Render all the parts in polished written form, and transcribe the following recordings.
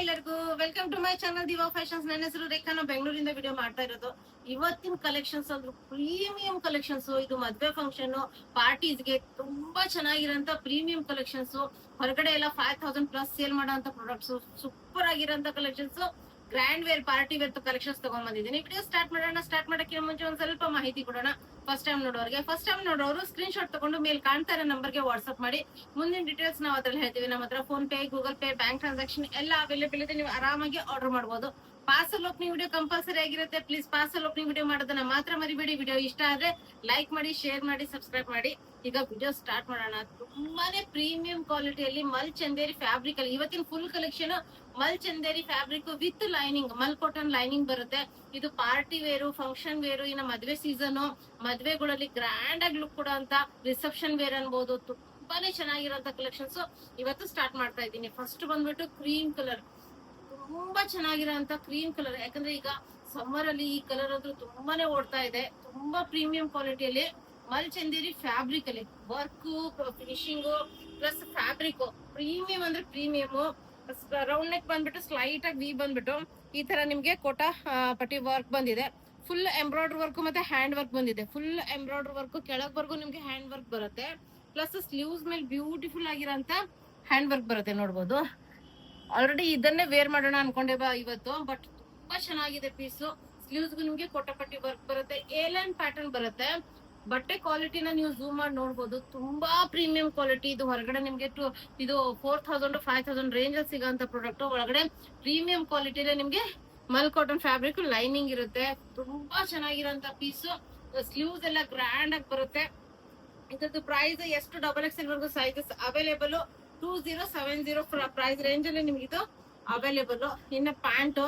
ಎಲ್ಲರಿಗೂ welcome to my channel Diva Fashions. ನನ್ನ ಹೆಸರು ರೇಖಾ. ನಾವು ಬೆಂಗಳೂರಿಂದ ವಿಡಿಯೋ ಮಾಡ್ತಾ ಇರೋದು. ಇವತ್ತಿನ ಕಲೆಕ್ಷನ್ಸ್ ಅಂದ್ರೆ ಪ್ರೀಮಿಯಂ ಕಲೆಕ್ಷನ್ಸ್. ಇದು ಮದ್ವೆ ಫಂಕ್ಷನ್ ಪಾರ್ಟೀಸ್ಗೆ ತುಂಬಾ ಚೆನ್ನಾಗಿರೋಂತ ಪ್ರೀಮಿಯಂ ಕಲೆಕ್ಷನ್ಸ್. ಹೊರಗಡೆ ಎಲ್ಲ 5000 ಪ್ಲಸ್ ಸೇಲ್ ಮಾಡೋಂತ ಪ್ರಾಡಕ್ಟ್ಸ್, ಸೂಪರ್ ಆಗಿರೋಂತ collections, grand wear party wear collections ತಗೊಂಡ್ ಬಂದಿದ್ದೀನಿ. ವಿಡಿಯೋ ಸ್ಟಾರ್ಟ್ ಮಾಡೋಣ. ಸ್ಟಾರ್ಟ್ ಮಾಡಕ್ಕೆ ಮುಂಚೆ ಒಂದ್ ಸ್ವಲ್ಪ ಮಾಹಿತಿ ಕೊಡೋಣ. ಫಸ್ಟ್ ಟೈಮ್ ನೋಡೋರು ಸ್ಕ್ರೀನ್ ಶಾಟ್ ತಗೊಂಡು ಮೇಲ್ ಕಾಣ್ತಾ ಇರೋ ನಂಬರ್ಗೆ ವಾಟ್ಸ್ಆಪ್ ಮಾಡಿ. ಮುಂದಿನ ಡೀಟೇಲ್ಸ್ ನಾವು ಅದ್ರಲ್ಲಿ ಹೇಳ್ತೀವಿ. ನಮ್ಮ ಹತ್ರ phone pay, Google pay, bank transaction ಎಲ್ಲ ಅವೈಲೇಬಲ್ ಇದೆ. ನೀವು ಆರಾಮಾಗಿ ಆರ್ಡರ್ ಮಾಡಬಹುದು. ಪಾರ್ಸಲ್ ಓಪನಿಂಗ್ ವಿಡಿಯೋ ಕಂಪಲ್ಸರಿ ಆಗಿರುತ್ತೆ. ಪ್ಲೀಸ್ ಪಾರ್ಸಲ್ ಓಪನಿಂಗ್ ವಿಡಿಯೋ ಮಾಡೋದನ್ನ ಮಾತ್ರ ಮರಿಬೇಡಿ. ವಿಡಿಯೋ ಇಷ್ಟ ಆದ್ರೆ ಲೈಕ್ ಮಾಡಿ, ಶೇರ್ ಮಾಡಿ, ಸಬ್ಸ್ಕ್ರೈಬ್ ಮಾಡಿ. ಈಗ ವಿಡಿಯೋ ಸ್ಟಾರ್ಟ್ ಮಾಡೋಣ. ತುಂಬಾನೇ ಪ್ರೀಮಿಯಂ ಕ್ವಾಲಿಟಿಯಲ್ಲಿ ಮಲ್ ಚಂದೇರಿ ಫ್ಯಾಬ್ರಿಕ್ ಅಲ್ಲಿ ಇವತ್ತಿನ full collection mul Chanderi fabric with lining, mul cotton lining ಬರುತ್ತೆ. ಇದು ಪಾರ್ಟಿ ವೇರು, ಫಂಕ್ಷನ್ ವೇರು, ಇನ್ನು ಮದ್ವೆ ಸೀಸನ್, ಮದ್ವೆಗಳಲ್ಲಿ ಗ್ರ್ಯಾಂಡ್ ಆಗಿ ಲುಕ್ ಕೊಡೋ ಅಂತ ರಿಸೆಪ್ಷನ್ ವೇರ್ ಅನ್ಬೋದು. ತುಂಬಾನೇ ಚೆನ್ನಾಗಿರೋಂತ ಕಲೆಕ್ಷನ್ಸ್ ಇವತ್ತು ಸ್ಟಾರ್ಟ್ ಮಾಡ್ತಾ ಇದ್ದೀನಿ. ಫಸ್ಟ್ ಬಂದ್ಬಿಟ್ಟು ಕ್ರೀಮ್ ಕಲರ್, ತುಂಬಾ ಚೆನ್ನಾಗಿರೋಂತ ಕ್ರೀಮ್ ಕಲರ್. ಯಾಕಂದ್ರೆ ಈಗ ಸಮ್ಮರ್ ಅಲ್ಲಿ ಈ ಕಲರ್ ಅಂತೂ ತುಂಬಾನೇ ಓಡ್ತಾ ಇದೆ. ತುಂಬಾ ಪ್ರೀಮಿಯಂ ಕ್ವಾಲಿಟಿಯಲ್ಲಿ ಮಲ್ ಚಂದೇರಿ ಫ್ಯಾಬ್ರಿಕ್ ಅಲ್ಲಿ work, finishing plus fabric premium ಅಂದ್ರೆ ಪ್ರೀಮಿಯಂ. ರೌಂಡ್ ನೆಕ್ ಬಂದ್ಬಿಟ್ಟು ಸ್ಲೈಟ್ ಆಗಿ ವಿ ಬಂದ್ಬಿಟ್ಟು ಈ ತರ ನಿಮ್ಗೆ ಕೋಟಾ ಪಟ್ಟಿ ವರ್ಕ್ ಬಂದಿದೆ. ಫುಲ್ ಎಂಬ್ರಾಯ್ಡರ್ ವರ್ಕ್ ಮತ್ತೆ ಹ್ಯಾಂಡ್ ವರ್ಕ್ ಬಂದಿದೆ. ಫುಲ್ ಎಂಬ್ರಾಯ್ಡರ್ ವರ್ಕ್ ಕೆಳಗ್ವರೆಗೂ ನಿಮ್ಗೆ ಹ್ಯಾಂಡ್ ವರ್ಕ್ ಬರುತ್ತೆ. ಪ್ಲಸ್ ಸ್ಲೀವ್ಸ್ ಮೇಲೆ ಬ್ಯೂಟಿಫುಲ್ ಆಗಿರೋಂತ ಹ್ಯಾಂಡ್ ವರ್ಕ್ ಬರುತ್ತೆ. ನೋಡ್ಬೋದು. ಆಲ್ರೆಡಿ ಇದನ್ನೇ ವೇರ್ ಮಾಡೋಣ ಅನ್ಕೊಂಡೆ ಇವತ್ತು, ಬಟ್ ತುಂಬಾ ಚೆನ್ನಾಗಿದೆ ಪೀಸು. ಸ್ಲೀವ್ಸ್ಗೂ ನಿಮ್ಗೆ ಕೋಟಪಟ್ಟಿ ವರ್ಕ್ ಬರುತ್ತೆ. ಏಲೈನ್ ಪ್ಯಾಟರ್ನ್ ಬರುತ್ತೆ. ಬಟ್ಟೆ ಕ್ವಾಲಿಟಿನ ನೀವು ಝೂಮ್ ಮಾಡಿ ನೋಡ್ಬೋದು. ತುಂಬಾ ಪ್ರೀಮಿಯಂ ಕ್ವಾಲಿಟಿ. ಇದು ಹೊರಗಡೆ ನಿಮ್ಗೆ ಇದು 4000 5000 ರೇಂಜ್ ಅಲ್ಲಿ ಸಿಗೋಂತ ಪ್ರಾಡಕ್ಟ್. ಒಳಗಡೆ ಪ್ರೀಮಿಯಂ ಕ್ವಾಲಿಟಿಲೇ ನಿಮ್ಗೆ ಮಲ್ ಕಾಟನ್ ಫ್ಯಾಬ್ರಿಕ್ ಲೈನಿಂಗ್ ಇರುತ್ತೆ. ತುಂಬಾ ಚೆನ್ನಾಗಿರೋಂತ ಪೀಸು. ಸ್ಲೀವ್ಸ್ ಎಲ್ಲ ಗ್ರ್ಯಾಂಡ್ ಆಗಿ ಬರುತ್ತೆ. ಇದ್ರದ್ದು ಪ್ರೈಸ್ ಎಷ್ಟು XXL ವರ್ಗು ಸೈಜಸ್ ಅವೈಲೇಬಲ್. 2070 ಪ್ರೈಸ್ ರೇಂಜ್ ಅಲ್ಲಿ ನಿಮ್ಗೆ ಇದು ಅವೈಲೇಬಲ್. ಇನ್ನು ಪ್ಯಾಂಟ್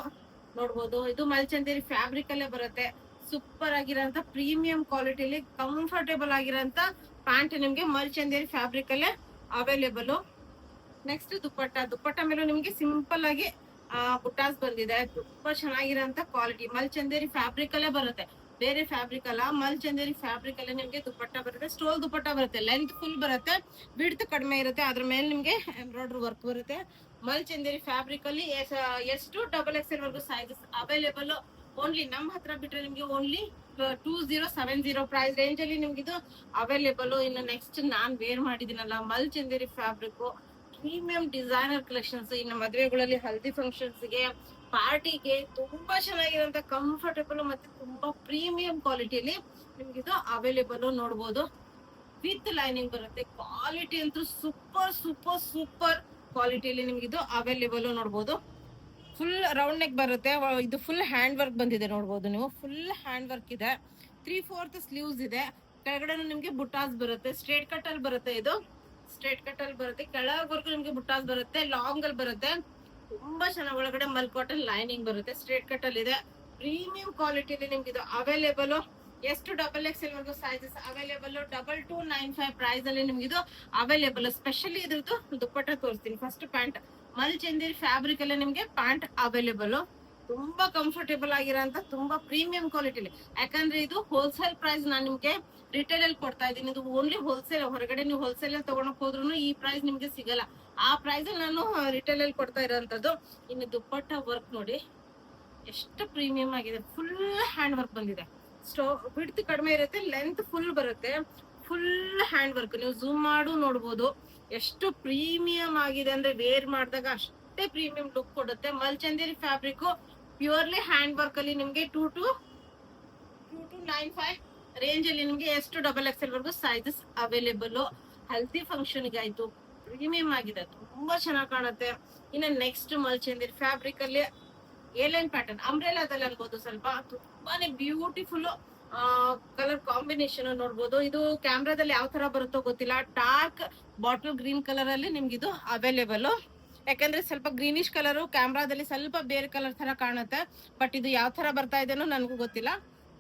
ನೋಡ್ಬೋದು. ಇದು ಮಲ್ಚಂದೇರಿ ಫ್ಯಾಬ್ರಿಕ್ ಅಲ್ಲೇ ಬರುತ್ತೆ. ಸೂಪರ್ ಆಗಿರೋಂತ ಪ್ರೀಮಿಯಂ ಕ್ವಾಲಿಟಿಲಿ ಕಂಫರ್ಟೇಬಲ್ ಆಗಿರೋಂತ ಪ್ಯಾಂಟ್ ನಿಮ್ಗೆ ಮಲ್ಚಂದೇರಿ ಫ್ಯಾಬ್ರಿಕ್ ಅಲ್ಲೇ ಅವೈಲೇಬಲ್. ನೆಕ್ಸ್ಟ್ ದುಪ್ಪಟ್ಟ ಮೇಲೂ ನಿಮ್ಗೆ ಸಿಂಪಲ್ ಆಗಿ ಬುಟ್ಟಾಸ್ ಬಂದಿದೆ. ತುಂಬಾ ಚೆನ್ನಾಗಿರೋಂತ ಕ್ವಾಲಿಟಿ ಮಲ್ಚಂದೇರಿ ಫ್ಯಾಬ್ರಿಕ್ ಅಲ್ಲೇ ಬರುತ್ತೆ. ಬೇರೆ ಫ್ಯಾಬ್ರಿಕ್ ಅಲ್ಲ, ಮಲ್ ಚಂದೇರಿ ಫ್ಯಾಬ್ರಿಕ್ ಅಲ್ಲೇ ನಿಮ್ಗೆ ದುಪ್ಪಟ್ಟ ಬರುತ್ತೆ. ಸ್ಟೋಲ್ ದುಪ್ಪಟ್ಟ ಬರುತ್ತೆ. ಲೆಂತ್ ಫುಲ್ ಬರುತ್ತೆ, ಬಿಡ್ತ್ ಕಡಿಮೆ ಇರುತ್ತೆ. ಅದ್ರ ಮೇಲೆ ನಿಮ್ಗೆ ಎಂಬ್ರಾಯ್ಡರ್ ವರ್ಕ್ ಬರುತ್ತೆ. ಮಲ್ ಚಂದೇರಿ ಫ್ಯಾಬ್ರಿಕ್ ಅಲ್ಲಿ ಎಷ್ಟು XXL ವರ್ಗು ಸೈಜಸ್ ಅವೈಲೇಬಲ್. ಓನ್ಲಿ ನಮ್ಮ ಹತ್ರ ಬಿಟ್ರೆ ನಿಮ್ಗೆ ಓನ್ಲಿ 2070 ಪ್ರೈಸ್ ರೇಂಜ್ ಅಲ್ಲಿ ನಿಮ್ಗೆ ಇದು ಅವೈಲೇಬಲ್. ಇನ್ನು ನೆಕ್ಸ್ಟ್ ನಾನ್ ವೇರ್ ಮಾಡಿದಿನಲ್ಲ mul Chanderi fabric premium designer collections. ಇನ್ನು ಮದುವೆಗಳಲ್ಲಿ ಹಲ್ದಿ ಫಂಕ್ಷನ್ಸ್ಗೆ, ಪಾರ್ಟಿಗೆ ತುಂಬಾ ಚೆನ್ನಾಗಿರೋಂತ ಕಂಫರ್ಟೇಬಲ್ ಮತ್ತೆ ತುಂಬಾ ಪ್ರೀಮಿಯಂ ಕ್ವಾಲಿಟಿಯಲ್ಲಿ ನಿಮ್ಗಿದು ಅವೈಲೇಬಲ್. ನೋಡ್ಬೋದು. ವಿತ್ ಲೈನಿಂಗ್ ಬರುತ್ತೆ. ಕ್ವಾಲಿಟಿ ಅಂತೂ ಸೂಪರ್ ಸೂಪರ್ ಸೂಪರ್ ಕ್ವಾಲಿಟಿಯಲ್ಲಿ ನಿಮ್ಗಿದು ಅವೈಲೇಬಲ್. ನೋಡ್ಬೋದು. ಫುಲ್ ರೌಂಡ್ ನೆಕ್ ಬರುತ್ತೆ. ಇದು ಫುಲ್ ಹ್ಯಾಂಡ್ ವರ್ಕ್ ಬಂದಿದೆ. ನೋಡ್ಬೋದು ನೀವು. ಫುಲ್ ಹ್ಯಾಂಡ್ ವರ್ಕ್ ಇದೆ. 3/4 ಸ್ಲೀವ್ಸ್ ಇದೆ. ಕೆಳಗಡೆ ನಿಮ್ಗೆ ಬುಟ್ಟಾಸ್ ಬರುತ್ತೆ. ಸ್ಟ್ರೇಟ್ ಕಟ್ ಅಲ್ಲಿ ಬರುತ್ತೆ. ಇದು ಸ್ಟ್ರೇಟ್ ಕಟ್ ಅಲ್ಲಿ ಬರುತ್ತೆ. ಕೆಳವರೆಗೂ ನಿಮ್ಗೆ ಬುಟ್ಟಾಸ್ ಬರುತ್ತೆ. ಲಾಂಗ್ ಅಲ್ಲಿ ಬರುತ್ತೆ. ತುಂಬಾ ಚೆನ್ನಾಗಿ ಒಳಗಡೆ ಮಲ್ ಕಾಟನ್ ಲೈನಿಂಗ್ ಬರುತ್ತೆ. ಸ್ಟ್ರೇಟ್ ಕಟ್ ಅಲ್ಲಿ ಇದೆ. ಪ್ರೀಮಿಯಂ ಕ್ವಾಲಿಟಿಲಿ ನಿಮ್ಗೆ ಇದು ಅವೈಲೇಬಲ್. ಎಷ್ಟು XXL ವರ್ಗು ಸೈಜಸ್ ಅವೈಲೇಬಲ್. 2295 ಪ್ರೈಸ್ ಅಲ್ಲಿ ನಿಮ್ಗೆ ಇದು ಅವೈಲೇಬಲ್. ಸ್ಪೆಷಲಿ ಇದ್ರದ್ದು ದುಪ್ಪಟ್ಟ ತೋರಿಸ್ತೀನಿ. ಫಸ್ಟ್ ಪ್ಯಾಂಟ್ ಮಲ್ ಚಂದೇರಿ ಫ್ಯಾಬ್ರಿಕ್ ಅಲ್ಲೇ ನಿಮ್ಗೆ ಪ್ಯಾಂಟ್ ಅವೈಲೇಬಲ್. ತುಂಬಾ ಕಂಫರ್ಟೇಬಲ್ ಆಗಿರೋಂತ ತುಂಬಾ ಪ್ರೀಮಿಯಂ ಕ್ವಾಲಿಟಿಲಿ. ಯಾಕಂದ್ರೆ ಇದು ಹೋಲ್ಸೇಲ್ ಪ್ರೈಸ್ ನಾನು ನಿಮ್ಗೆ ರಿಟೇಲ್ ಅಲ್ಲಿ ಕೊಡ್ತಾ ಇದ್ದೀನಿ. ಇದು ಓನ್ಲಿ ಹೋಲ್ಸೇಲ್. ಹೊರಗಡೆ ನೀವು ಹೋಲ್ಸೇಲ್ ಅಲ್ಲಿ ತಗೊಂಡೋಗ್ ಹೋದ್ರು ಈ ಪ್ರೈಸ್ ನಿಮ್ಗೆ ಸಿಗಲ್ಲ. ಆ ಪ್ರೈಸ್ ಅಲ್ಲಿ ನಾನು ರಿಟೇಲ್ ಅಲ್ಲಿ ಕೊಡ್ತಾ ಇರೋಂಥದ್ದು. ಇನ್ನು ದುಪ್ಪಟ್ಟ ವರ್ಕ್ ನೋಡಿ ಎಷ್ಟು ಪ್ರೀಮಿಯಂ ಆಗಿದೆ. ಫುಲ್ ಹ್ಯಾಂಡ್ ವರ್ಕ್ ಬಂದಿದೆ. ಬಿಡ್ತ್ ಕಡಿಮೆ ಇರುತ್ತೆ, ಲೆಂತ್ ಫುಲ್ ಬರುತ್ತೆ. Full hand work. ನೀವು ಝೂಮ್ ಮಾಡು ನೋಡ್ಬೋದು ಎಷ್ಟು ಪ್ರೀಮಿಯಂ ಆಗಿದೆ ಅಂದ್ರೆ ವೇರ್ ಮಾಡಿದಾಗ ಅಷ್ಟೇ ಪ್ರೀಮಿಯಂ ಲುಕ್ ಕೊಡುತ್ತೆ. Mul Chanderi fabric purely hand work ಅಲ್ಲಿ ನಿಮ್ಗೆ 2295 ರೇಂಜ್ ಅಲ್ಲಿ ನಿಮ್ಗೆ ಎಷ್ಟು XXL ವರ್ಗು ಸೈಜಸ್ ಅವೈಲೇಬಲ್. ಹೆಲ್ತಿ ಫಂಕ್ಷನ್ ಗೆ ಆಯ್ತು. ಪ್ರೀಮಿಯಂ ಆಗಿದೆ. ತುಂಬಾ ಚೆನ್ನಾಗಿ ಕಾಣುತ್ತೆ. ಇನ್ನು ನೆಕ್ಸ್ಟ್ ಮಲ್ ಚಂದೇರಿ ಫ್ಯಾಬ್ರಿಕ್ ಅಲ್ಲಿ ಏಲೈನ್ ಪ್ಯಾಟರ್ನ್ ಅಂಬ್ರೆಲಾದಲ್ಲಿ ಅನ್ಬೋದು. ಸ್ವಲ್ಪ ತುಂಬಾನೇ ಬ್ಯೂಟಿಫುಲ್ ಕಲರ್ ಕಾಂಬಿನೇಷನ್ ನೋಡ್ಬೋದು. ಇದು ಕ್ಯಾಮ್ರಾದಲ್ಲಿ ಯಾವ ತರ ಬರುತ್ತೋ ಗೊತ್ತಿಲ್ಲ. ಡಾರ್ಕ್ ಬಾಟಲ್ ಗ್ರೀನ್ ಕಲರ್ ಅಲ್ಲಿ ನಿಮ್ಗೆ ಇದು ಅವೈಲೇಬಲ್. ಯಾಕಂದ್ರೆ ಸ್ವಲ್ಪ ಗ್ರೀನಿಶ್ ಕಲರ್ ಕ್ಯಾಮ್ರಾದಲ್ಲಿ ಸ್ವಲ್ಪ ಬೇರೆ ಕಲರ್ ತರ ಕಾಣುತ್ತೆ. ಬಟ್ ಇದು ಯಾವ ತರ ಬರ್ತಾ ಇದೆನೋ ನನಗೂ ಗೊತ್ತಿಲ್ಲ.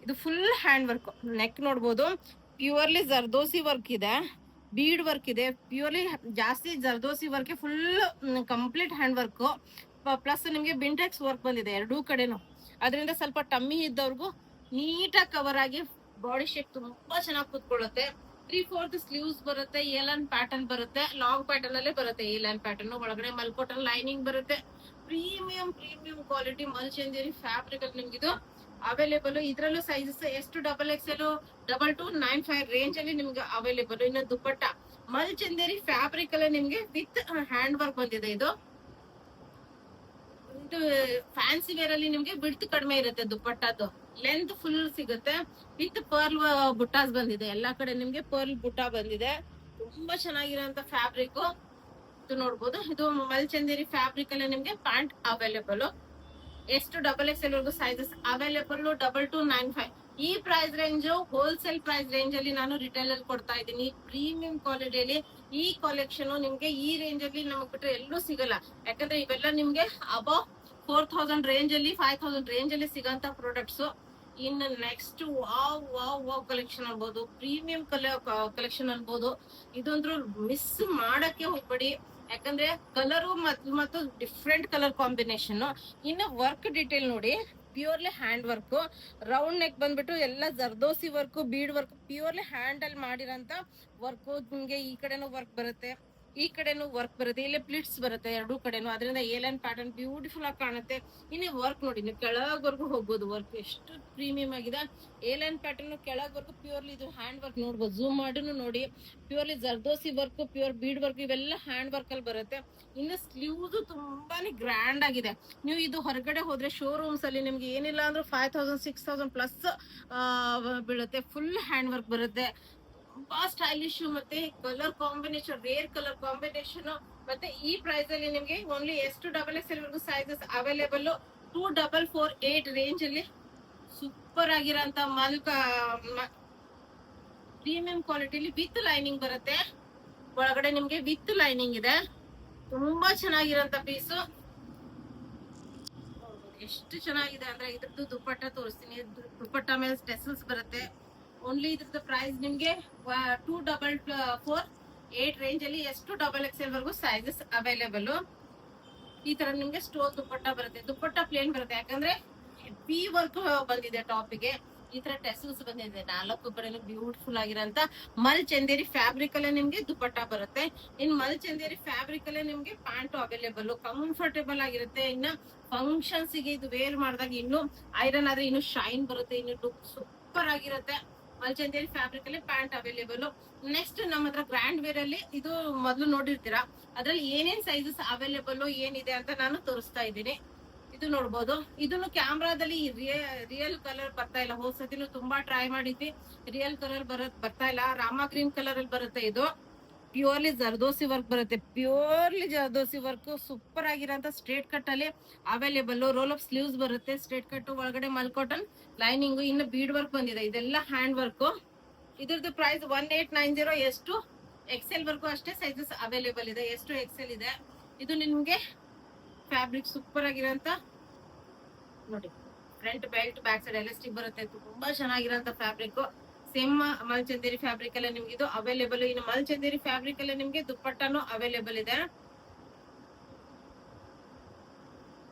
ಇದು ಫುಲ್ ಹ್ಯಾಂಡ್ ವರ್ಕ್. ನೆಕ್ ನೋಡ್ಬೋದು. ಪ್ಯೂರ್ಲಿ ಜರ್ದೋಸಿ ವರ್ಕ್ ಇದೆ. ಬೀಡ್ ವರ್ಕ್ ಇದೆ. ಪ್ಯೂರ್ಲಿ ಜಾಸ್ತಿ zardozi work. Full complete hand work. Plus ನಿಮ್ಗೆ ಬಿಂಟೆಕ್ಸ್ ವರ್ಕ್ ಬಂದಿದೆ ಎರಡೂ ಕಡೆನು. ಅದರಿಂದ ಸ್ವಲ್ಪ ಟಮ್ಮಿ ಇದ್ದವ್ರಿಗೂ ನೀಟಾಗಿ ಕವರ್ ಆಗಿ ಬಾಡಿ ಶೇಪ್ ತುಂಬಾ ಚೆನ್ನಾಗಿ ಕೂತ್ಕೊಳ್ಳುತ್ತೆ. 3/4 ಸ್ಲೀವ್ಸ್ ಬರುತ್ತೆ, ಏಲನ್ ಪ್ಯಾಟರ್ನ್ ಬರುತ್ತೆ, ಲಾಂಗ್ ಪ್ಯಾಟರ್ನ್ ಅಲ್ಲೇ ಬರುತ್ತೆ ಏಲನ್ ಪ್ಯಾಟರ್ನ್. ಒಳಗಡೆ ಮಲ್ಕೋಟನ್ ಲೈನಿಂಗ್ ಬರುತ್ತೆ. ಪ್ರೀಮಿಯಂ ಕ್ವಾಲಿಟಿ ಮಲ್ಚಂದೇರಿ ಫ್ಯಾಬ್ರಿಕ್ ಅಲ್ಲಿ ನಿಮ್ಗೆ ಇದು ಅವೈಲೇಬಲ್. ಇದ್ರಲ್ಲೂ ಸೈಜಸ್ ಎಷ್ಟು XXL 2295 ರೇಂಜ್ ಅಲ್ಲಿ ನಿಮ್ಗೆ ಅವೈಲೇಬಲ್. ಇನ್ನು ದುಪ್ಪಟ್ಟ ಮಲ್ಚಂದೇರಿ ಫ್ಯಾಬ್ರಿಕ್ ಅಲ್ಲೇ ನಿಮ್ಗೆ ವಿತ್ ಹ್ಯಾಂಡ್ ವರ್ಕ್ ಬಂದಿದೆ. ಇದು ಫ್ಯಾನ್ಸಿ ವೇರ್ ಅಲ್ಲಿ ನಿಮ್ಗೆ ಬಿಡ್ತ್ ಕಡಿಮೆ ಇರುತ್ತೆ. ದುಪ್ಪಟ್ಟದ್ದು ಲೆಂತ್ ಫುಲ್ ಸಿಗುತ್ತೆ. ವಿತ್ ಪರ್ಲ್ ಬುಟ್ಟಾಸ್ ಬಂದಿದೆ. ಎಲ್ಲಾ ಕಡೆ ನಿಮ್ಗೆ ಪರ್ಲ್ ಬುಟ್ಟ ಬಂದಿದೆ. ತುಂಬಾ ಚೆನ್ನಾಗಿರೋಂತ ಫ್ಯಾಬ್ರಿಕ್ ಇದು ನೋಡ್ಬೋದು. ಇದು ಮಲ್ಚಂದೇರಿ ಫ್ಯಾಬ್ರಿಕ್ ಅಲ್ಲಿ ನಿಮ್ಗೆ ಪ್ಯಾಂಟ್ ಅವೈಲೇಬಲ್. ಎಷ್ಟು XXL ವರ್ಗು ಸೈಜಸ್ ಅವೈಲೇಬಲ್. 2295 ಈ price range wholesale price range ಅಲ್ಲಿ ನಾನು ರಿಟೇಲ್ ಅಲ್ಲಿ ಕೊಡ್ತಾ ಇದ್ದೀನಿ. ಪ್ರೀಮಿಯಂ ಕ್ವಾಲಿಟಿಯಲ್ಲಿ ಈ ಕಲೆಕ್ಷನ್ ನಿಮ್ಗೆ ಈ ರೇಂಜ್ ಅಲ್ಲಿ ನಮಗ್ ಬಿಟ್ರೆ ಎಲ್ಲೂ ಸಿಗಲ್ಲ. ಯಾಕಂದ್ರೆ ಇವೆಲ್ಲ ನಿಮ್ಗೆ ಅಬೌವ್ 4000 ರೇಂಜ್ ಅಲ್ಲಿ 5000 ರೇಂಜ್ ಅಲ್ಲಿ ಸಿಗಂತ ಪ್ರಾಡಕ್ಟ್ಸ್. ಇನ್ನು ನೆಕ್ಸ್ಟ್ ವಾವ್ ಕಲೆಕ್ಷನ್ ಅನ್ಬೋದು, ಪ್ರೀಮಿಯಂ ಕಲೆಕ್ಷನ್ ಅನ್ಬೋದು. ಇದಂದ್ರೂ ಮಿಸ್ ಮಾಡಕ್ಕೆ ಹೋಗ್ಬೇಡಿ. ಯಾಕಂದ್ರೆ ಕಲರು ಮತ್ತು ಡಿಫ್ರೆಂಟ್ ಕಲರ್ ಕಾಂಬಿನೇಷನ್. ಇನ್ನು ವರ್ಕ್ ಡೀಟೇಲ್ ನೋಡಿ, purely hand work. Round neck ಬಂದ್ಬಿಟ್ಟು ಎಲ್ಲ zardozi work, bead work, purely hand ಅಲ್ಲಿ ಮಾಡಿರಂತ ವರ್ಕ್. ನಿಮ್ಗೆ ಈ ಕಡೆನೂ ವರ್ಕ್ ಬರುತ್ತೆ, ಈ ಕಡೆನೂ ವರ್ಕ್ ಬರುತ್ತೆ. ಇಲ್ಲಿ ಪ್ಲಿಟ್ಸ್ ಬರುತ್ತೆ ಎರಡೂ ಕಡೆನೂ. ಅದರಿಂದ ಏಲೈನ್ ಪ್ಯಾಟರ್ನ್ ಬ್ಯೂಟಿಫುಲ್ ಆಗಿ ಕಾಣುತ್ತೆ. ಇನ್ನು ವರ್ಕ್ ನೋಡಿ, ನೀವು ಕೆಳವರೆಗೂ ಹೋಗ್ಬೋದು. ವರ್ಕ್ ಎಷ್ಟು ಪ್ರೀಮಿಯಂ ಆಗಿದೆ. ಏಲೈನ್ ಪ್ಯಾಟರ್ನ್ ಕೆಳವರೆಗೂ ಪ್ಯೂರ್ಲಿ ಇದು ಹ್ಯಾಂಡ್ ವರ್ಕ್ ನೋಡ್ಬೋದು. ಝೂಮ್ ಮಾಡಿನೂ ನೋಡಿ, purely zardozi work, pure bead work, ಇವೆಲ್ಲ ಹ್ಯಾಂಡ್ ವರ್ಕ್ ಅಲ್ಲಿ ಬರುತ್ತೆ. ಇನ್ನು ಸ್ಲೀವ್ಸ್ ತುಂಬಾನೇ ಗ್ರ್ಯಾಂಡ್ ಆಗಿದೆ. ನೀವು ಇದು ಹೊರಗಡೆ ಹೋದ್ರೆ ಶೋರೂಮ್ಸ್ ಅಲ್ಲಿ ನಿಮ್ಗೆ ಏನಿಲ್ಲ ಅಂದ್ರೆ 5000 6000 ಪ್ಲಸ್ ಬೀಳುತ್ತೆ. ಫುಲ್ ಹ್ಯಾಂಡ್ ವರ್ಕ್ ಬರುತ್ತೆ. ತುಂಬಾ ಸ್ಟೈಲಿಶ್ ಮತ್ತೆ colour combination, rare colour combination. ಮತ್ತೆ ಈ ಪ್ರೈಸ್ ಅಲ್ಲಿ ನಿಮ್ಗೆ ಓನ್ಲಿ ಎಷ್ಟು XXL ವರ್ಗು ಸೈಜಸ್ ಅವೈಲೇಬಲ್. 2448 ರೇಂಜ್ ಅಲ್ಲಿ ಸೂಪರ್ ಆಗಿರೋಂತ ಪ್ರೀಮಿಯಂ ಕ್ವಾಲಿಟಿಲಿ ವಿತ್ ಲೈನಿಂಗ್ ಬರುತ್ತೆ. ಒಳಗಡೆ ನಿಮ್ಗೆ ವಿತ್ ಲೈನಿಂಗ್ ಇದೆ. ತುಂಬಾ ಚೆನ್ನಾಗಿರೋಂತ ಪೀಸು. ಎಷ್ಟು ಚೆನ್ನಾಗಿದೆ ಅಂದ್ರೆ ಇದ್ರದ್ದು ದುಪ್ಪಟ್ಟ ತೋರಿಸ್ತೀನಿ. ದುಪ್ಪಟ್ಟ ಮೇಲೆ ಟೆಸಲ್ಸ್ ಬರುತ್ತೆ. ಓನ್ಲಿ ಇದ್ರದ್ದು ಪ್ರೈಸ್ ನಿಮ್ಗೆ 2448 ರೇಂಜ್ ಅಲ್ಲಿ ಎಷ್ಟು XXL ವರ್ಗು ಸೈಜಸ್ ಅವೈಲೇಬಲ್. ಈ ತರ ನಿಮ್ಗೆ ಸ್ಟೋನ್ ದುಪ್ಪಟ್ಟ ಬರುತ್ತೆ. ದುಪ್ಪಟ್ಟ ಪ್ಲೇನ್ ಬರುತ್ತೆ, ಯಾಕಂದ್ರೆ ಹೆವಿ ವರ್ಕ್ ಬಂದಿದೆ ಟಾಪಿಗೆ. ಈ ತರ ಟೆಸಲ್ಸ್ ಬಂದಿದೆ. 4 ಕಡೆನೂ ಬ್ಯೂಟಿಫುಲ್ ಆಗಿರೋಂತ ಮಲ್ ಚಂದೇರಿ ಫ್ಯಾಬ್ರಿಕ್ ಅಲ್ಲೇ ನಿಮ್ಗೆ ದುಪ್ಪಟ್ಟ ಬರುತ್ತೆ. ಇನ್ ಮಲ್ ಚಂದೇರಿ ಫ್ಯಾಬ್ರಿಕ್ ಅಲ್ಲೇ ನಿಮ್ಗೆ ಪ್ಯಾಂಟ್ ಅವೈಲೇಬಲ್, ಕಂಫರ್ಟೇಬಲ್ ಆಗಿರುತ್ತೆ. ಇನ್ನ ಫಂಕ್ಷನ್ಸ್ ಗೆ ಇದು ವೇರ್ ಮಾಡಿದಾಗ ಇನ್ನು ಐರನ್ ಆದ್ರೆ ಇನ್ನು ಶೈನ್ ಬರುತ್ತೆ, ಇನ್ನು ಲುಕ್ ಸೂಪರ್ ಆಗಿರುತ್ತೆ. ಮಲ್ಚಂದೇರಿ ಫ್ಯಾಬ್ರಿಕ್ ಅಲ್ಲಿ ಪ್ಯಾಂಟ್ ಅವೈಲೇಬಲ್. ನೆಕ್ಸ್ಟ್ ನಮ್ಮ ಹತ್ರ ಗ್ರ್ಯಾಂಡ್ ವೇರ್ ಅಲ್ಲಿ ಇದು ಮೊದಲು ನೋಡಿರ್ತೀರಾ, ಅದ್ರಲ್ಲಿ ಏನೇನ್ ಸೈಜಸ್ ಅವೈಲೇಬಲ್ ಏನಿದೆ ಅಂತ ನಾನು ತೋರಿಸ್ತಾ ಇದ್ದೀನಿ. ಇದು ನೋಡ್ಬೋದು. ಇದನ್ನು ಕ್ಯಾಮ್ರಾದಲ್ಲಿ ರಿಯಲ್ ಕಲರ್ ಬರ್ತಾ ಇಲ್ಲ. ಹೋದ್ಸತಿನೂ ತುಂಬಾ ಟ್ರೈ ಮಾಡಿದ್ವಿ, ರಿಯಲ್ ಕಲರ್ ಬರ್ತಾ ಇಲ್ಲ. ರಾಮ ಗ್ರೀನ್ ಕಲರ್ ಅಲ್ಲಿ ಬರುತ್ತೆ. ಇದು ಪ್ಯೂರ್ಲಿ ಜರ್ದೋಸಿ ವರ್ಕ್ ಬರುತ್ತೆ. ಪ್ಯೂರ್ಲಿ ಜರ್ದೋಸಿ ವರ್ಕ್ ಸೂಪರ್ ಆಗಿರೋಂತ ಸ್ಟ್ರೇಟ್ ಕಟ್ ಅಲ್ಲಿ ಅವೈಲೇಬಲ್. ರೋಲ್ ಅಪ್ ಸ್ಲೀವ್ಸ್ ಬರುತ್ತೆ, ಸ್ಟ್ರೇಟ್ ಕಟ್, ಒಳಗಡೆ ಮಲ್ಕಾಟನ್ ಲೈನಿಂಗ್, ಇನ್ನು ಬೀಡ್ ವರ್ಕ್ ಬಂದಿದೆ. ಇದೆಲ್ಲ ಹ್ಯಾಂಡ್ ವರ್ಕ್. ಇದ್ರದ್ದು ಪ್ರೈಸ್ 1890. ಎಷ್ಟು XL ವರ್ಗೂ ಅಷ್ಟೇ ಸೈಜಸ್ ಅವೈಲೇಬಲ್ ಇದೆ. ಎಷ್ಟು XL ಇದೆ. ಇದು ನಿಮ್ಗೆ ಫ್ಯಾಬ್ರಿಕ್ ಸೂಪರ್ ಆಗಿರೋಂತ ನೋಡಿ, front belt, back side elastic ಬರುತ್ತೆ. ತುಂಬಾ ಚೆನ್ನಾಗಿರೋಂತ ಫ್ಯಾಬ್ರಿಕ್. ಸೇಮ್ ಮಲ್ಚಂದೇರಿ ಫ್ಯಾಬ್ರಿಕ್ ಅಲ್ಲೇ ನಿಮ್ಗೆ ಇದು ಅವೈಲೇಬಲ್. ಇನ್ನು ಮಲ್ಚಂದೇರಿ ಫ್ಯಾಬ್ರಿಕ್ ಅಲ್ಲೇ ನಿಮ್ಗೆ ದುಪ್ಪಟ್ಟನು ಅವೈಲೇಬಲ್ ಇದೆ.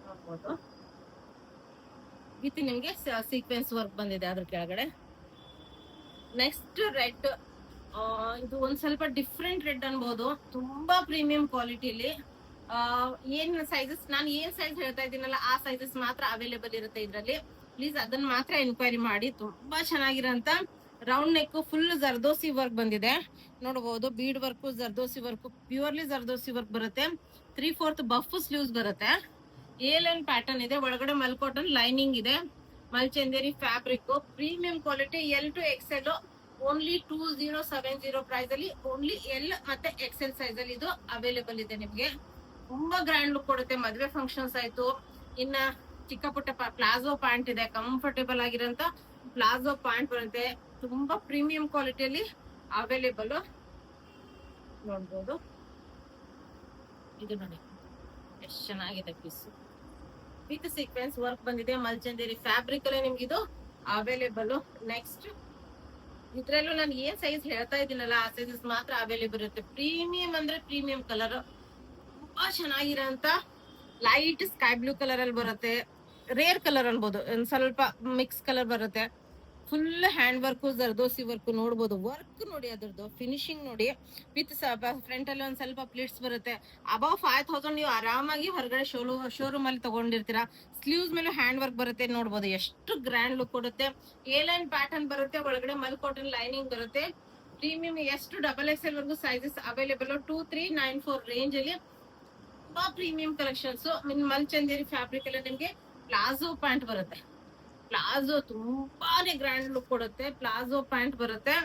ನೋಡ್ಬೋದು, ವಿತ್ ನಿಮ್ಗೆ ಸೀಕ್ವೆನ್ಸ್ ವರ್ಕ್ ಬಂದಿದೆ ಅದ್ರ ಕೆಳಗಡೆ. Next red. ಇದು ಒಂದ್ ಸ್ವಲ್ಪ ಡಿಫ್ರೆಂಟ್ ರೆಡ್ ಅನ್ಬೋದು. ತುಂಬಾ ಪ್ರೀಮಿಯಂ ಕ್ವಾಲಿಟಿಲಿ ಏನ್ ಸೈಜಸ್, ನಾನು ಏನ್ ಸೈಜ್ ಹೇಳ್ತಾ ಇದ್ದೀನಲ್ಲ ಆ ಸೈಜಸ್ ಮಾತ್ರ ಅವೈಲೇಬಲ್ ಇರುತ್ತೆ ಇದ್ರಲ್ಲಿ. ಪ್ಲೀಸ್ ಅದನ್ನ ಮಾತ್ರ ಎನ್ಕ್ವೈರಿ ಮಾಡಿ. ತುಂಬಾ ಚೆನ್ನಾಗಿರೋಂತ round neck, full zardosi work ಬಂದಿದೆ. ನೋಡಬಹುದು, bead work, zardozi work, purely zardozi work ಬರುತ್ತೆ. 3/4 ಬಫ್ ಸ್ಲೀವ್ಸ್ ಬರುತ್ತೆ. ಏಲೈನ್ ಪ್ಯಾಟರ್ನ್ ಇದೆ. ಒಳಗಡೆ ಮಲ್ಕಾಟನ್ ಲೈನಿಂಗ್ ಇದೆ. Mul Chanderi fabric, premium quality. L to XL only 2070 price ಅಲ್ಲಿ ಓನ್ಲಿ L ಮತ್ತೆ XL ಸೈಜ್ ಅಲ್ಲಿ ಇದು ಅವೈಲೇಬಲ್ ಇದೆ ನಿಮ್ಗೆ. ತುಂಬಾ ಗ್ರ್ಯಾಂಡ್ ಲುಕ್ ಕೊಡುತ್ತೆ. ಮದ್ವೆ ಫಂಕ್ಷನ್ಸ್ ಆಯ್ತು. ಇನ್ನ ಚಿಕ್ಕ ಪುಟ್ಟ ಪ್ಲಾಜೋ ಪ್ಯಾಂಟ್ ಇದೆ, ಕಂಫರ್ಟೇಬಲ್ ಆಗಿರೋಂತ ಪ್ಲಾಜೋ ಪ್ಯಾಂಟ್ ಬರುತ್ತೆ. ತುಂಬಾ ಪ್ರೀಮಿಯಂ ಕ್ವಾಲಿಟಿಯಲ್ಲಿ ಅವೈಲೇಬಲ್. ನೋಡ್ಬೋದು, ಇದು ನೋಡಿ ಎಷ್ಟು ಚೆನ್ನಾಗಿದೆ ಪೀಸ್. ವಿತ್ ಸೀಕ್ವೆನ್ಸ್ ವರ್ಕ್ ಬಂದಿದೆ. ಮಲ್ಚಂದೇರಿ ಫ್ಯಾಬ್ರಿಕ್ ಅಲ್ಲೇ ನಿಮ್ಗೆ ಇದು ಅವೈಲೇಬಲ್. ನೆಕ್ಸ್ಟ್ ಇದ್ರಲ್ಲೂ ನಾನು ಏನ್ ಸೈಜ್ ಹೇಳ್ತಾ ಇದ್ದೀನಲ್ಲ ಆ ಸೈಜಸ್ ಮಾತ್ರ ಅವೈಲೇಬಲ್ ಇರುತ್ತೆ. ಪ್ರೀಮಿಯಂ ಅಂದ್ರೆ ಪ್ರೀಮಿಯಂ ಕಲರ್. ತುಂಬಾ ಚೆನ್ನಾಗಿರೋಂತ ಲೈಟ್ ಸ್ಕೈ ಬ್ಲೂ ಕಲರ್ ಅಲ್ಲಿ ಬರುತ್ತೆ. ರೇರ್ ಕಲರ್ ಅನ್ಬೋದು, ಒಂದ್ ಸ್ವಲ್ಪ ಮಿಕ್ಸ್ ಕಲರ್ ಬರುತ್ತೆ. Full hand work zardozi work ನೋಡ್ಬೋದು. ವರ್ಕ್ ನೋಡಿ ಅದ್ರದ್ದು ಫಿನಿಶಿಂಗ್ ನೋಡಿ. ವಿತ್ ಫ್ರಂಟ್ ಅಲ್ಲಿ ಒಂದ್ ಸ್ವಲ್ಪ ಪ್ಲೇಟ್ಸ್ ಬರುತ್ತೆ. ಅಬೌವ್ 5000 ನೀವು ಆರಾಮಾಗಿ ಹೊರಗಡೆ ಶೋರೂಮ್ ಅಲ್ಲಿ ತಗೊಂಡಿರ್ತೀರಾ. ಸ್ಲೀವ್ಸ್ ಮೇಲೆ ಹ್ಯಾಂಡ್ ವರ್ಕ್ ಬರುತ್ತೆ ನೋಡ್ಬೋದು, ಎಷ್ಟು ಗ್ರ್ಯಾಂಡ್ ಲುಕ್ ಕೊಡುತ್ತೆ. ಎ ಲೈನ್ ಪ್ಯಾಟರ್ನ್ ಬರುತ್ತೆ, ಒಳಗಡೆ ಮಲ್ ಕಾಟನ್ ಲೈನಿಂಗ್ ಬರುತ್ತೆ. ಪ್ರೀಮಿಯಂ ಎಷ್ಟು XXL ವರ್ಗು ಸೈಜಸ್ ಅವೈಲೇಬಲ್ 2394 ರೇಂಜ್ ಅಲ್ಲಿ ತುಂಬಾ ಪ್ರೀಮಿಯಂ ಕಲೆಕ್ಷನ್ಸ್. ಮಲ್ ಚಂದೇರಿ ಫ್ಯಾಬ್ರಿಕ್ ಅಲ್ಲಿ ನಿಮ್ಗೆ ಪ್ಲಾಜೋ ಪ್ಯಾಂಟ್ ಬರುತ್ತೆ. ಪ್ಲಾಜೋ ತುಂಬಾನೇ ಗ್ರ್ಯಾಂಡ್ ಲುಕ್ ಕೊಡುತ್ತೆ. ಪ್ಲಾಜೋ ಪ್ಯಾಂಟ್ ಬರುತ್ತೆ.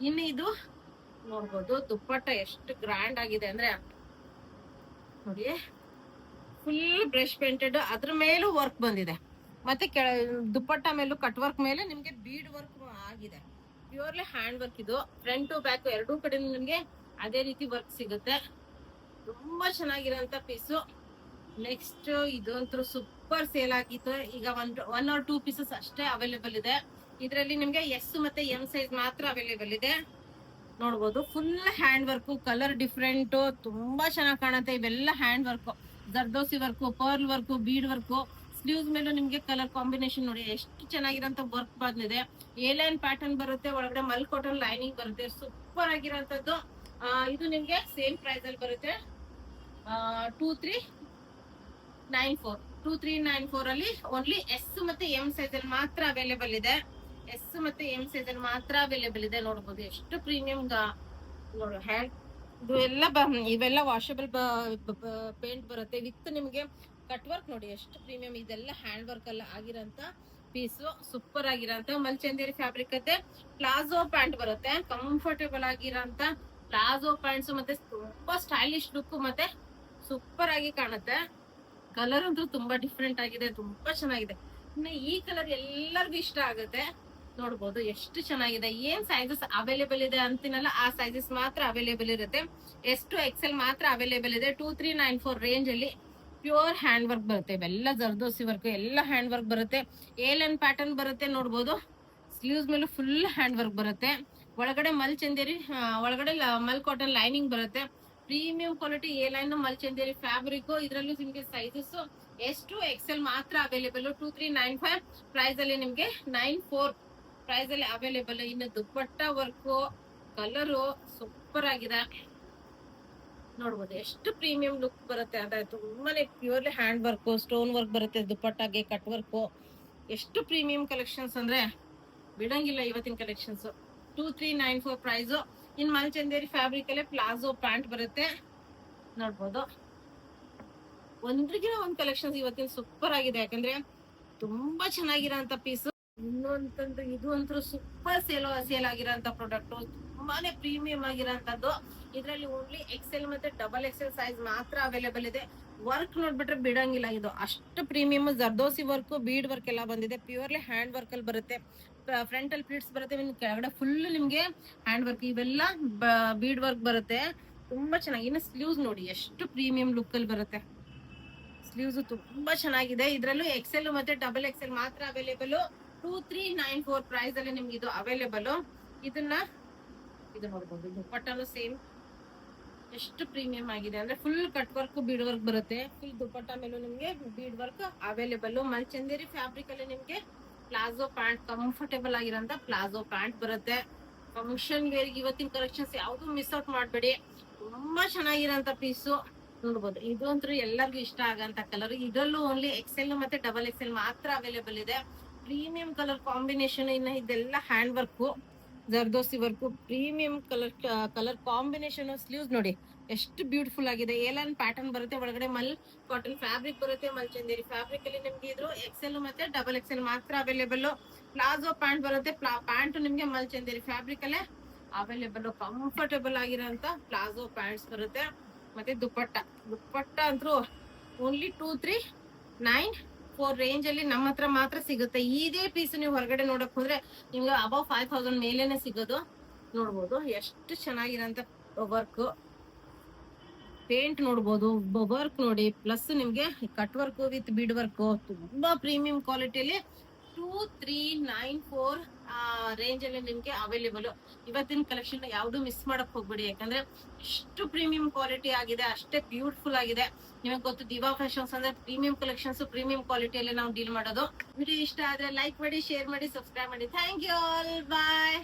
ಇನ್ನು ಇದು ನೋಡ್ಬೋದು ದುಪ್ಪಟ್ಟ ಎಷ್ಟು ಗ್ರ್ಯಾಂಡ್ ಆಗಿದೆ ಅಂದ್ರೆ ನೋಡಿ, ಫುಲ್ ಬ್ರಷ್ ಪೇಂಟೆಡ್, ಅದ್ರ ಮೇಲೂ ವರ್ಕ್ ಬಂದಿದೆ. ಮತ್ತೆ ದುಪ್ಪಟ್ಟ ಮೇಲೂ ಕಟ್ ವರ್ಕ್ ಮೇಲೆ ನಿಮ್ಗೆ ಬೀಡ್ ವರ್ಕ್ ಆಗಿದೆ. ಪ್ಯೂರ್ಲಿ ಹ್ಯಾಂಡ್ ವರ್ಕ್ ಇದು. ಫ್ರಂಟ್ ಟು ಬ್ಯಾಕ್ ಎರಡೂ ಕಡೆ ನಿಮ್ಗೆ ಅದೇ ರೀತಿ ವರ್ಕ್ ಸಿಗುತ್ತೆ. ತುಂಬಾ ಚೆನ್ನಾಗಿರೋಂತ ಪೀಸು. ನೆಕ್ಸ್ಟ್ ಇದಂತೂ ಸೂಪರ್ ಸೇಲ್ ಆಗಿತ್ತು. ಈಗ ಒನ್ ಆರ್ 2 ಪೀಸಸ್ ಅಷ್ಟೇ ಅವೈಲೇಬಲ್ ಇದೆ. ಇದರಲ್ಲಿ ನಿಮ್ಗೆ ಎಸ್ ಮತ್ತೆ ಎಂ ಸೈಜ್ ಮಾತ್ರ ಅವೈಲೇಬಲ್ ಇದೆ. ನೋಡ್ಬೋದು full hand work, colour different, ತುಂಬಾ ಚೆನ್ನಾಗಿ ಕಾಣುತ್ತೆ. ಇವೆಲ್ಲ hand work, zardozi work, pearl work, bead work. Sleeves ಮೇಲೂ ನಿಮ್ಗೆ ಕಲರ್ ಕಾಂಬಿನೇಷನ್ ನೋಡಿ ಎಷ್ಟು ಚೆನ್ನಾಗಿರೋಂತ ವರ್ಕ್ ಬಂದಿದೆ. ಎ ಲೈನ್ ಪ್ಯಾಟರ್ನ್ ಬರುತ್ತೆ, ಒಳಗಡೆ ಮಲ್ ಕಾಟನ್ ಲೈನಿಂಗ್ ಬರುತ್ತೆ. ಸೂಪರ್ ಆಗಿರೋಂಥದ್ದು. ಇದು ನಿಮ್ಗೆ ಸೇಮ್ ಪ್ರೈಸ್ ಅಲ್ಲಿ ಬರುತ್ತೆ. 2394 ಅಲ್ಲಿ ಓನ್ಲಿ ಎಸ್ ಮತ್ತೆ ಎಂ ಸೈಜ್ ಅಲ್ಲಿ ಮಾತ್ರ ಅವೈಲೇಬಲ್ ಇದೆ. ಎಸ್ ಮತ್ತೆ ಎಂ ಸೈಜ್ ಅಲ್ಲಿ ಮಾತ್ರ ಅವೈಲೇಬಲ್ ಇದೆ. ನೋಡ್ಬೋದು ಎಷ್ಟು ಪ್ರೀಮಿಯಂ ನೋಡಿ ಹ್ಯಾಂಡ್ ಇವೆಲ್ಲ ವಾಷಬಲ್ ಪೇಂಟ್ ಬರುತ್ತೆ ವಿತ್ ನಿಮ್ಗೆ ಕಟ್ ವರ್ಕ್ ನೋಡಿ ಎಷ್ಟು ಪ್ರೀಮಿಯಂ. ಇದೆಲ್ಲ ಹ್ಯಾಂಡ್ ವರ್ಕ್ ಅಲ್ಲ ಆಗಿರೋಂತ ಪೀಸು. ಸೂಪರ್ ಆಗಿರೋಂತ ಮಲ್ಚಂದೇರಿ ಫ್ಯಾಬ್ರಿಕ್ ಮತ್ತೆ ಪ್ಲಾಜೋ ಪ್ಯಾಂಟ್ ಬರುತ್ತೆ. ಕಂಫರ್ಟೇಬಲ್ ಆಗಿರೋಂತ ಪ್ಲಾಜೋ ಪ್ಯಾಂಟ್ಸ್ ಮತ್ತೆ ತುಂಬಾ ಸ್ಟೈಲಿಶ್ ಲುಕ್ ಮತ್ತೆ ಸೂಪರ್ ಆಗಿ ಕಾಣುತ್ತೆ. ಕಲರ್ ಅಂತೂ ತುಂಬಾ ಡಿಫ್ರೆಂಟ್ ಆಗಿದೆ, ತುಂಬಾ ಚೆನ್ನಾಗಿದೆ. ಇನ್ನು ಈ ಕಲರ್ ಎಲ್ಲರಿಗೂ ಇಷ್ಟ ಆಗುತ್ತೆ. ನೋಡ್ಬೋದು ಎಷ್ಟು ಚೆನ್ನಾಗಿದೆ. ಏನ್ ಸೈಜಸ್ ಅವೈಲೇಬಲ್ ಇದೆ ಅಂತೀನಲ್ಲ ಆ ಸೈಜಸ್ ಮಾತ್ರ ಅವೈಲೇಬಲ್ ಇರುತ್ತೆ. ಎಷ್ಟು XL ಮಾತ್ರ ಅವೈಲೇಬಲ್ ಇದೆ. 2394 ರೇಂಜ್ ಅಲ್ಲಿ ಪ್ಯೂರ್ ಹ್ಯಾಂಡ್ ವರ್ಕ್ ಬರುತ್ತೆ. ಇವೆಲ್ಲ ಜರ್ದೋಸಿ ವರ್ಕ್ ಎಲ್ಲ ಹ್ಯಾಂಡ್ ವರ್ಕ್ ಬರುತ್ತೆ. ಎ ಲೈನ್ ಪ್ಯಾಟರ್ನ್ ಬರುತ್ತೆ ನೋಡ್ಬೋದು. ಸ್ಲೀವ್ಸ್ ಮೇಲೂ ಫುಲ್ ಹ್ಯಾಂಡ್ ವರ್ಕ್ ಬರುತ್ತೆ. ಒಳಗಡೆ ಮಲ್ ಚಂದೇರಿ, ಒಳಗಡೆ ಮಲ್ ಕಾಟನ್ ಲೈನಿಂಗ್ ಬರುತ್ತೆ. Premium quality A line mul Chanderi fabric. ಇದ್ರಲ್ಲೂ ನಿಮ್ಗೆ ಸೈಜಸ್ ಎಷ್ಟು XL ಮಾತ್ರ ಅವೈಲೇಬಲ್. 2395 ಪ್ರೈಸ್ ಅಲ್ಲಿ ನಿಮ್ಗೆ 94 ಪ್ರೈಸ್ ಅಲ್ಲಿ ಅವೈಲೇಬಲ್. ಇನ್ನು ದುಪ್ಪಟ್ಟ ವರ್ಕ್, ಕಲರು ಸೂಪರ್ ಆಗಿದೆ. ನೋಡ್ಬೋದು ಎಷ್ಟು ಪ್ರೀಮಿಯಂ ಲುಕ್ ಬರುತ್ತೆ ಅಂತ. ತುಂಬಾನೇ purely hand work, stone work ಬರುತ್ತೆ ದುಪ್ಪಟ್ಟಾಗೆ, ಕಟ್ ವರ್ಕ್. ಎಷ್ಟು ಪ್ರೀಮಿಯಂ ಕಲೆಕ್ಷನ್ಸ್ ಅಂದ್ರೆ ಬಿಡಂಗಿಲ್ಲ ಇವತ್ತಿನ ಕಲೆಕ್ಷನ್ಸ್. 2394 ಪ್ರೈಸ್. ಇನ್ ಮಲ್ ಚಂದೇರಿ ಫ್ಯಾಬ್ರಿಕ್ ಅಲ್ಲೇ ಪ್ಲಾಜೋ ಪ್ಯಾಂಟ್ ಬರುತ್ತೆ. ನೋಡ್ಬೋದು ಒಂದ್ರಿಗಿನ ಒಂದ್ ಕಲೆಕ್ಷನ್ಸ್ ಇವತ್ತಿನ ಸೂಪರ್ ಆಗಿದೆ. ಯಾಕಂದ್ರೆ ತುಂಬಾ ಚೆನ್ನಾಗಿರೋಂತ ಪೀಸ್. ಇನ್ನೊಂತಂದ್ರೆ ಇದು ಅಂತೂ ಸೂಪರ್ ಸೇಲ್ ಆಗಿರೋಂತ ಪ್ರಾಡಕ್ಟ್. ತುಂಬಾನೇ ಪ್ರೀಮಿಯಂ ಆಗಿರೋಂಥದ್ದು. ಇದರಲ್ಲಿ ಓನ್ಲಿ XL ಮತ್ತೆ XXL ಸೈಜ್ ಮಾತ್ರ ಅವೈಲೇಬಲ್ ಇದೆ. ವರ್ಕ್ ನೋಡ್ಬಿಟ್ರೆ ಬಿಡಂಗಿಲ್ಲ. ಇದು ಅಷ್ಟು premium. Zardozi work, bead work ಎಲ್ಲ ಬಂದಿದೆ. ಪ್ಯೂರ್ಲಿ ಹ್ಯಾಂಡ್ ವರ್ಕ್ ಅಲ್ಲಿ ಬರುತ್ತೆ. ಫ್ರಂಟ್ ಅಲ್ಲಿ ಪ್ಲೀಟ್ಸ್ ಬರುತ್ತೆ, ಕೆಳಗಡೆ ಫುಲ್ ನಿಮ್ಗೆ ಹ್ಯಾಂಡ್ ವರ್ಕ್. ಇವೆಲ್ಲ ಬೀಡ್ ವರ್ಕ್ ಬರುತ್ತೆ. ತುಂಬಾ ಚೆನ್ನಾಗಿ. ಇನ್ನು ಸ್ಲೀವ್ಸ್ ನೋಡಿ ಎಷ್ಟು ಪ್ರೀಮಿಯಂ ಲುಕ್ ಅಲ್ಲಿ ಬರುತ್ತೆ. ಸ್ಲೀವ್ಸ್ ತುಂಬಾ ಚೆನ್ನಾಗಿದೆ. ಇದ್ರಲ್ಲೂ XL ಮತ್ತೆ XXL ಮಾತ್ರ ಅವೈಲೇಬಲ್. 2394 ಪ್ರೈಸ್ ಅಲ್ಲಿ ನಿಮ್ಗೆ ಇದು ಅವೈಲೇಬಲ್. ಇದು ನೋಡ್ಬೋದು. ದುಪ್ಪಟ್ಟನು ಸೇಮ್ ಎಷ್ಟು ಪ್ರೀಮಿಯಂ ಆಗಿದೆ ಅಂದ್ರೆ full cut work, bead work ಬರುತ್ತೆ. ಫುಲ್ ದುಪ್ಪಟ್ಟ ಮೇಲೂ ನಿಮ್ಗೆ ಬೀಡ್ ವರ್ಕ್ ಅವೈಲೇಬಲ್. ಮಲ್ ಚಂದೇರಿ ಫ್ಯಾಬ್ರಿಕ್ ಅಲ್ಲಿ ನಿಮ್ಗೆ ಪ್ಲಾಜೋ ಪ್ಯಾಂಟ್, ಕಂಫರ್ಟೇಬಲ್ ಆಗಿರೋಂತ ಪ್ಲಾಜೋ ಪ್ಯಾಂಟ್ ಬರುತ್ತೆ. ಫಂಕ್ಷನ್ ವೇರ್ ಇವತ್ತಿನ ಕಲೆಕ್ಷನ್ಸ್ ಯಾವ್ದು ಮಿಸ್ ಔಟ್ ಮಾಡ್ಬೇಡಿ. ತುಂಬಾ ಚೆನ್ನಾಗಿರೋಂತ ಪೀಸು. ನೋಡ್ಬೋದು ಇದು ಅಂತೂ ಎಲ್ಲರಿಗೂ ಇಷ್ಟ ಆಗಂತ ಕಲರ್. ಇದರಲ್ಲೂ ಓನ್ಲಿ XL ಮತ್ತೆ XXL ಮಾತ್ರ ಅವೈಲೇಬಲ್ ಇದೆ. Premium colour combination. ಇನ್ನು ಇದೆಲ್ಲ hand work, zardozi work, premium colour combination. Sleeves ನೋಡಿ ಎಷ್ಟು ಬ್ಯೂಟಿಫುಲ್ ಆಗಿದೆ. ಎ ಲೈನ್ ಪ್ಯಾಟರ್ನ್ ಬರುತ್ತೆ, ಒಳಗಡೆ ಮಲ್ ಕಾಟನ್ ಫ್ಯಾಬ್ರಿಕ್ ಬರುತ್ತೆ. ಮಲ್ ಚಂದೇರಿ ಫ್ಯಾಬ್ರಿಕ್ ಅಲ್ಲಿ ನಿಮ್ಗೆ ಇದ್ರು XL ಮತ್ತೆ XXL ಮಾತ್ರ ಅವೈಲೇಬಲ್. ಪ್ಲಾಜೋ ಪ್ಯಾಂಟ್ ಬರುತ್ತೆ. ಪ್ಯಾಂಟ್ ನಿಮ್ಗೆ ಮಲ್ ಚಂದೇರಿ ಫ್ಯಾಬ್ರಿಕ್ ಅಲ್ಲೇ ಅವೈಲೇಬಲ್. ಕಂಫರ್ಟೇಬಲ್ ಆಗಿರೋಂತ ಪ್ಲಾಜೋ ಪ್ಯಾಂಟ್ಸ್ ಬರುತ್ತೆ. ಮತ್ತೆ ದುಪ್ಪಟ್ಟ ಅಂತೂ ಓನ್ಲಿ 2394 ರೇಂಜ್ ಅಲ್ಲಿ ನಮ್ಮ ಹತ್ರ ಮಾತ್ರ ಸಿಗುತ್ತೆ. ಇದೇ ಪೀಸ್ ನೀವು ಹೊರಗಡೆ ನೋಡಕ್ ಹೋದ್ರೆ ನಿಮ್ಗೆ ಅಬೌವ್ 5000 ಮೇಲೇನೆ ಸಿಗೋದು. ನೋಡ್ಬೋದು ಎಷ್ಟು ಚೆನ್ನಾಗಿರೋಂತ ವರ್ಕ್, ಪೇಂಟ್ ನೋಡ್ಬೋದು. ವರ್ಕ್ ನೋಡಿ, ಪ್ಲಸ್ ನಿಮ್ಗೆ cut work with bead work. ತುಂಬಾ ಪ್ರೀಮಿಯಂ ಕ್ವಾಲಿಟಿಯಲ್ಲಿ 2394 ರೇಂಜ್ ಅಲ್ಲಿ ನಿಮ್ಗೆ ಅವೈಲೇಬಲ್. ಇವತ್ತಿನ ಕಲೆಕ್ಷನ್ ಯಾವ್ದು ಮಿಸ್ ಮಾಡಕ್ ಹೋಗ್ಬೇಡಿ, ಯಾಕಂದ್ರೆ ಇಷ್ಟು ಪ್ರೀಮಿಯಂ ಕ್ವಾಲಿಟಿ ಆಗಿದೆ, ಅಷ್ಟೇ ಬ್ಯೂಟಿಫುಲ್ ಆಗಿದೆ. ನಿಮಗೆ ಗೊತ್ತು ದಿವಾ ಫ್ಯಾಷನ್ಸ್ ಅಂದ್ರೆ ಪ್ರೀಮಿಯಂ ಕಲೆಕ್ಷನ್ಸ್, ಪ್ರೀಮಿಯಂ ಕ್ವಾಲಿಟಿಯಲ್ಲಿ ನಾವು ಡೀಲ್ ಮಾಡೋದು. ವಿಡಿಯೋ ಇಷ್ಟ ಆದ್ರೆ ಲೈಕ್ ಮಾಡಿ, ಶೇರ್ ಮಾಡಿ, ಸಬ್ಸ್ಕ್ರೈಬ್ ಮಾಡಿ. Thank you all, bye.